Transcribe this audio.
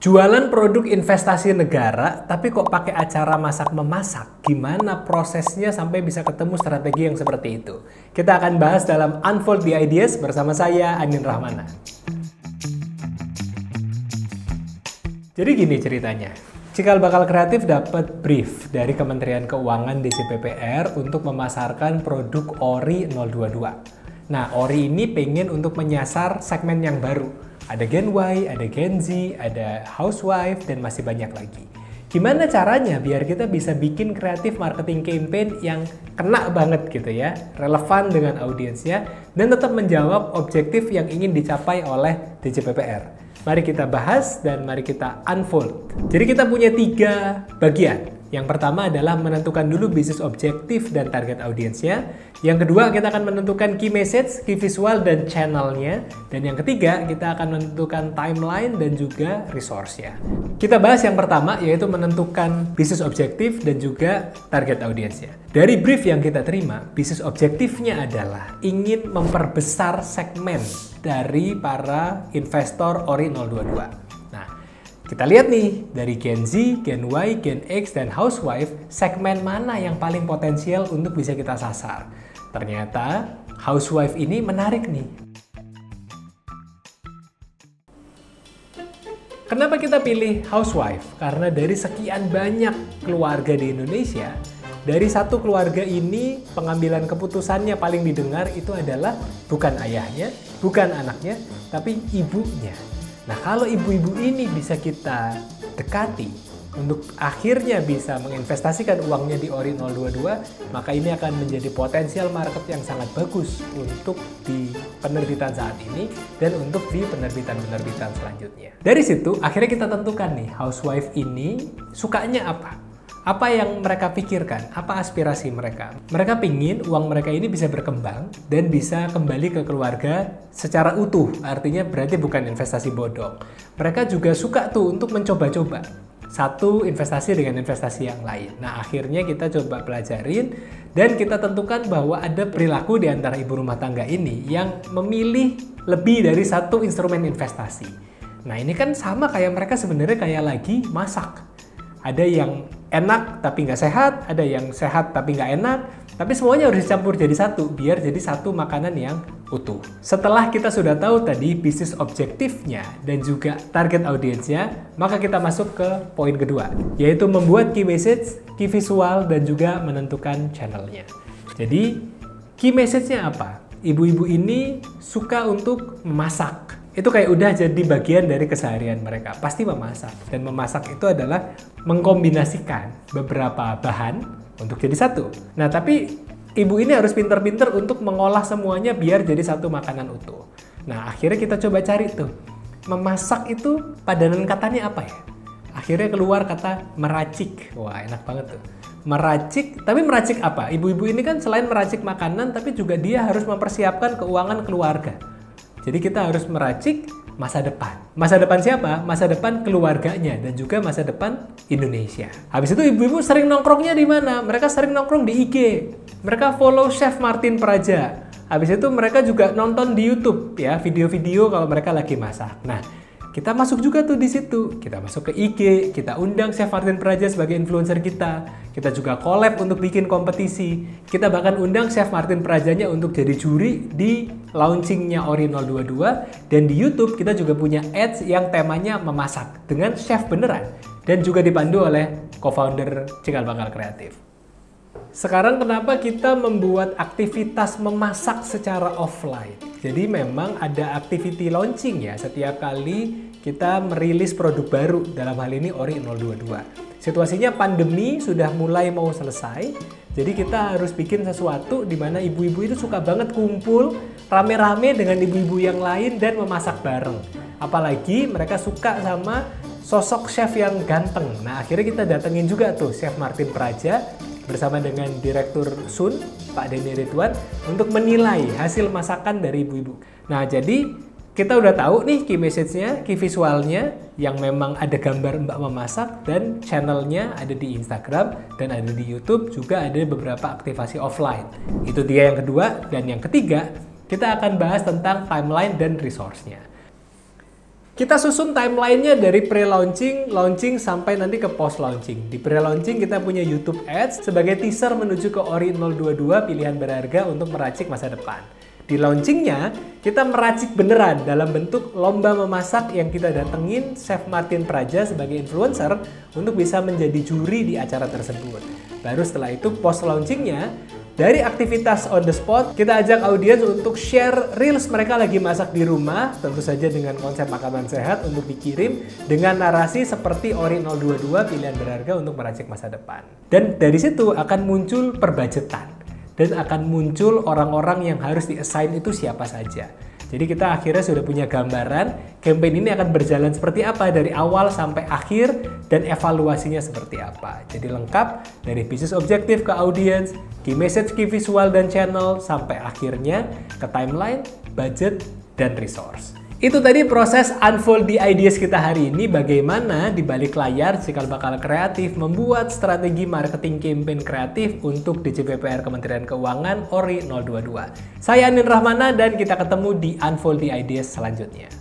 Jualan produk investasi negara, tapi kok pakai acara masak-memasak? Gimana prosesnya sampai bisa ketemu strategi yang seperti itu? Kita akan bahas dalam Unfold the Ideas bersama saya, Anin Rahmana. Jadi gini ceritanya, Cikal Bakal Kreatif dapat brief dari Kementerian Keuangan DCPPR untuk memasarkan produk ORI 022. Nah, ORI ini pengen untuk menyasar segmen yang baru. Ada Gen Y, ada Gen Z, ada housewife, dan masih banyak lagi. Gimana caranya biar kita bisa bikin kreatif marketing campaign yang kena banget gitu ya, relevan dengan audiensnya, dan tetap menjawab objektif yang ingin dicapai oleh DCPPR. Mari kita bahas dan mari kita unfold. Jadi kita punya 3 bagian. Yang pertama adalah menentukan dulu bisnis objektif dan target audiensnya. Yang kedua, kita akan menentukan key message, key visual, dan channelnya. Dan yang ketiga, kita akan menentukan timeline dan juga resource-nya. Kita bahas yang pertama, yaitu menentukan bisnis objektif dan juga target audiensnya. Dari brief yang kita terima, bisnis objektifnya adalah ingin memperbesar segmen dari para investor ORI 022. Kita lihat nih, dari Gen Z, Gen Y, Gen X, dan housewife, segmen mana yang paling potensial untuk bisa kita sasar? Ternyata, housewife ini menarik nih. Kenapa kita pilih housewife? Karena dari sekian banyak keluarga di Indonesia, dari satu keluarga ini, pengambilan keputusannya paling didengar itu adalah bukan ayahnya, bukan anaknya, tapi ibunya. Nah, kalau ibu-ibu ini bisa kita dekati untuk akhirnya bisa menginvestasikan uangnya di ORI 022, maka ini akan menjadi potensial market yang sangat bagus untuk di penerbitan saat ini dan untuk di penerbitan-penerbitan selanjutnya. Dari situ, akhirnya kita tentukan nih, housewife ini sukanya apa? Apa yang mereka pikirkan? Apa aspirasi mereka? Mereka pingin uang mereka ini bisa berkembang dan bisa kembali ke keluarga secara utuh. Artinya berarti bukan investasi bodong. Mereka juga suka tuh untuk mencoba-coba satu investasi dengan investasi yang lain. Nah, akhirnya kita coba pelajarin dan kita tentukan bahwa ada perilaku di antara ibu rumah tangga ini yang memilih lebih dari satu instrumen investasi. Nah, ini kan sama kayak mereka sebenarnya kayak lagi masak. Ada yang enak tapi nggak sehat, ada yang sehat tapi nggak enak, tapi semuanya harus dicampur jadi satu, biar jadi satu makanan yang utuh. Setelah kita sudah tahu tadi bisnis objektifnya dan juga target audiensnya, maka kita masuk ke poin kedua, yaitu membuat key message, key visual, dan juga menentukan channelnya. Jadi, key message-nya apa? Ibu-ibu ini suka untuk memasak. Itu kayak udah jadi bagian dari keseharian mereka, pasti memasak. Dan memasak itu adalah mengkombinasikan beberapa bahan untuk jadi satu. Nah, tapi ibu ini harus pinter-pinter untuk mengolah semuanya biar jadi satu makanan utuh. Nah, akhirnya kita coba cari tuh, memasak itu padanan katanya apa ya? Akhirnya keluar kata meracik. Wah, enak banget tuh. Meracik, tapi meracik apa? Ibu-ibu ini kan selain meracik makanan, tapi juga dia harus mempersiapkan keuangan keluarga. Jadi kita harus meracik masa depan. Masa depan siapa? Masa depan keluarganya dan juga masa depan Indonesia. Habis itu ibu-ibu sering nongkrongnya di mana? Mereka sering nongkrong di IG. Mereka follow Chef Martin Praja. Habis itu mereka juga nonton di YouTube ya, video-video kalau mereka lagi masak. Nah, kita masuk juga tuh di situ. Kita masuk ke IG, kita undang Chef Martin Praja sebagai influencer kita. Kita juga collab untuk bikin kompetisi. Kita bahkan undang Chef Martin Prajanya untuk jadi juri di launchingnya ORI 022. Dan di YouTube kita juga punya ads yang temanya memasak dengan chef beneran. Dan juga dipandu oleh co-founder Cikal Bakal Kreatif. Sekarang kenapa kita membuat aktivitas memasak secara offline? Jadi memang ada activity launching ya, setiap kali kita merilis produk baru, dalam hal ini ORI 022. Situasinya pandemi sudah mulai mau selesai, jadi kita harus bikin sesuatu di mana ibu-ibu itu suka banget kumpul rame-rame dengan ibu-ibu yang lain dan memasak bareng. Apalagi mereka suka sama sosok chef yang ganteng. Nah, akhirnya kita datengin juga tuh Chef Martin Praja bersama dengan Direktur Sun, Pak Denny Ridwan, untuk menilai hasil masakan dari ibu-ibu. Nah, jadi kita udah tahu nih key message-nya, key visualnya, yang memang ada gambar Mbak memasak, dan channelnya ada di Instagram, dan ada di YouTube, juga ada beberapa aktivasi offline. Itu dia yang kedua, dan yang ketiga, kita akan bahas tentang timeline dan resource-nya. Kita susun timelinenya dari pre-launching, launching, sampai nanti ke post-launching. Di pre-launching kita punya YouTube Ads sebagai teaser menuju ke Ori 022 pilihan berharga untuk meracik masa depan. Di launchingnya, kita meracik beneran dalam bentuk lomba memasak yang kita datengin Chef Martin Praja sebagai influencer untuk bisa menjadi juri di acara tersebut. Baru setelah itu post-launchingnya, dari aktivitas on the spot, kita ajak audiens untuk share reels mereka lagi masak di rumah, tentu saja dengan konsep makanan sehat untuk dikirim dengan narasi seperti Ori 022 pilihan berharga untuk meracik masa depan. Dan dari situ akan muncul perbudgetan dan akan muncul orang-orang yang harus di-assign itu siapa saja. Jadi kita akhirnya sudah punya gambaran campaign ini akan berjalan seperti apa dari awal sampai akhir dan evaluasinya seperti apa. Jadi lengkap dari bisnis objektif ke audience, key message, key visual dan channel sampai akhirnya ke timeline, budget dan resource. Itu tadi proses unfold the ideas kita hari ini, bagaimana di balik layar Cikal Bakal Kreatif membuat strategi marketing campaign kreatif untuk DCPPR Kementerian Keuangan Ori 022. Saya Anin Rahmana dan kita ketemu di Unfold the Ideas selanjutnya.